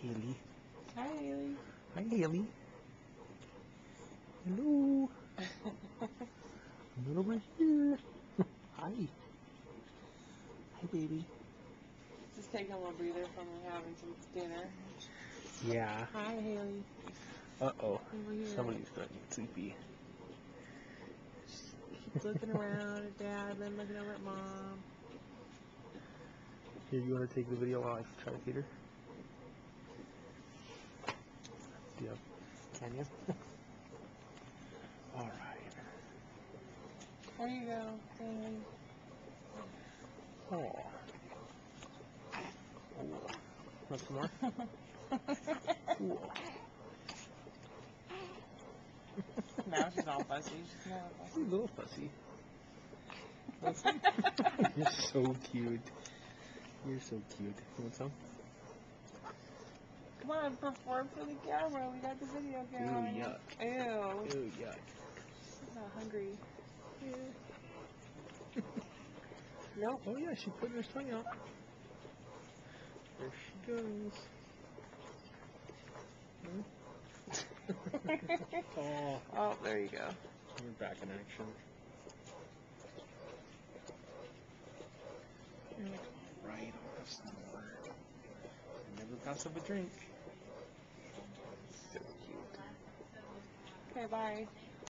Haley. Hi, Haley. Hi, Haley. Hello. I'm right over here. Hi. Hi, baby. Just taking a little breather from having some dinner. Yeah. Hi, Haley. Uh-oh. Over here. Somebody's getting sleepy. She's looking around at Dad, then looking over at Mom. Here, you want to take the video while I try to feed her? Yeah. Can you? All right. There you go, Haley. Oh. Cool. Want some more? Cool. Now she's all fussy. She's not She's a little fussy. You're so cute. You're so cute. You want some? Come on, perform for the camera. We got the video camera. Ew, yuck. Ew. Ew, yuck. She's not hungry. Nope. Oh yeah, she's putting her tongue out. There she goes. Oh, Oh, there you go. we're back in action. You're like, alright, I'll have some more. Never pass up a drink. So cute. Okay, bye.